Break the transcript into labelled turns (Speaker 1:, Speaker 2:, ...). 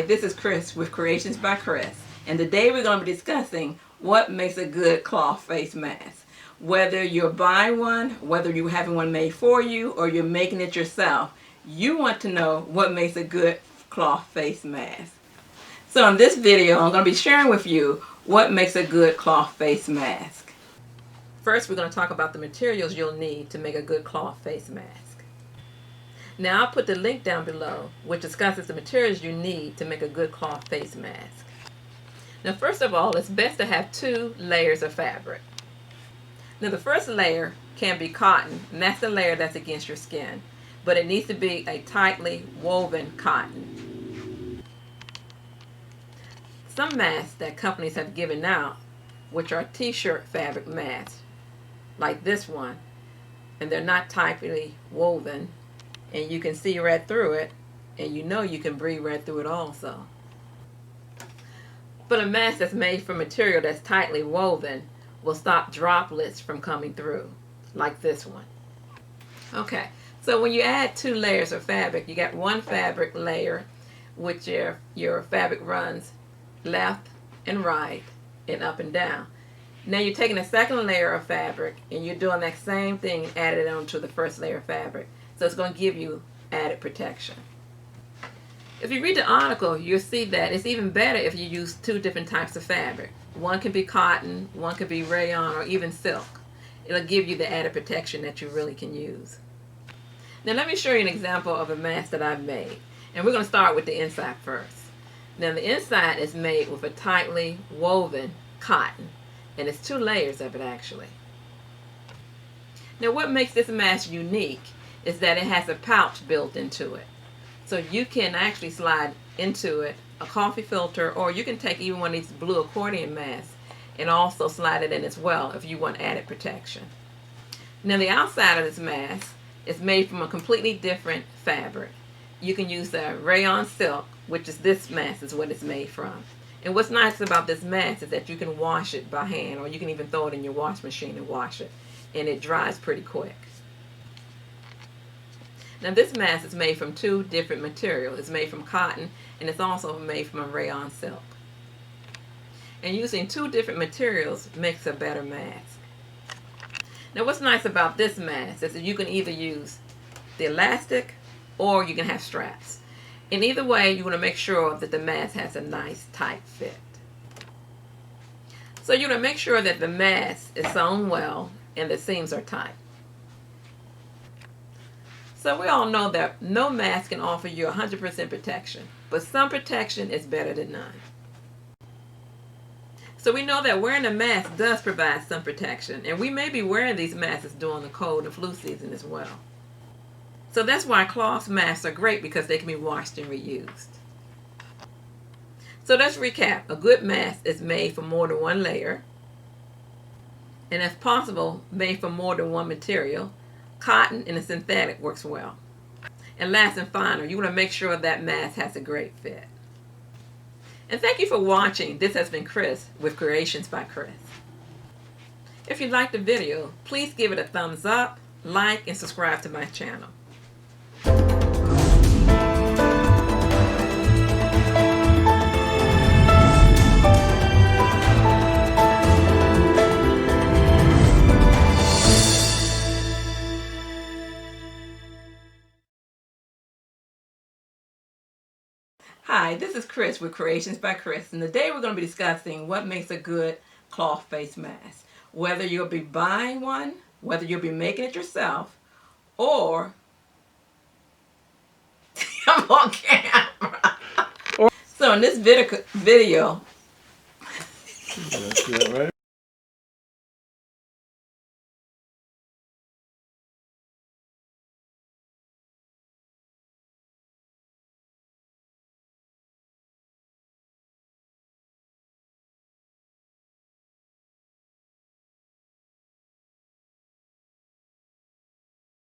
Speaker 1: this is Chris with Creations by Chris, and today we're going to be discussing what makes a good cloth face mask. Whether you're buying one, whether you're having one made for you, or you're making it yourself, you want to know what makes a good cloth face mask. So in this video, I'm going to be sharing with you what makes a good cloth face mask. First, we're going to talk about the materials you'll need to make a good cloth face mask. Now I'll put the link down below which discusses the materials you need to make a good cloth face mask. Now first of all, it's best to have 2 layers of fabric. Now the first layer can be cotton, and that's the layer that's against your skin, but it needs to be a tightly woven cotton. Some masks that companies have given out, which are t-shirt fabric masks, like this one, and they're not tightly woven, and you can see right through it, and you know you can breathe right through it also. But a mask that's made from material that's tightly woven will stop droplets from coming through, like this one. Okay, so when you add 2 layers of fabric, you got one fabric layer, which your fabric runs left and right and up and down. Now you're taking a second layer of fabric and you're doing that same thing and add it onto the first layer of fabric. So it's going to give you added protection. If you read the article, you'll see that it's even better if you use 2 different types of fabric. One can be cotton, one could be rayon, or even silk. It'll give you the added protection that you really can use. Now let me show you an example of a mask that I've made. And we're going to start with the inside first. Now the inside is made with a tightly woven cotton. And it's 2 layers of it actually. Now what makes this mask unique is that it has a pouch built into it. So you can actually slide into it a coffee filter, or you can take even one of these blue accordion masks and also slide it in as well if you want added protection. Now the outside of this mask is made from a completely different fabric. You can use the rayon silk, which is this mask is what it's made from. And what's nice about this mask is that you can wash it by hand, or you can even throw it in your wash machine and wash it, and it dries pretty quick. Now this mask is made from 2 different materials. It's made from cotton, and it's also made from a rayon silk. And using 2 different materials makes a better mask. Now what's nice about this mask is that you can either use the elastic or you can have straps. In either way, you want to make sure that the mask has a nice tight fit. So you want to make sure that the mask is sewn well and the seams are tight. So we all know that no mask can offer you 100% protection, but some protection is better than none. So we know that wearing a mask does provide some protection, and we may be wearing these masks during the cold and flu season as well. So that's why cloth masks are great, because they can be washed and reused. So let's recap. A good mask is made from more than 1 layer, and if possible, made from more than 1 material. Cotton and a synthetic works well. And last and final, you want to make sure that mask has a great fit. And thank you for watching. This has been Chris with Creations by Chris. If you liked the video, please give it a thumbs up, like, and subscribe to my channel. Hi, this is Chris with Creations by Chris, and today we're going to be discussing what makes a good cloth face mask. Whether you'll be buying one, whether you'll be making it yourself, or I'm on camera. So in this video,
Speaker 2: That's it, right?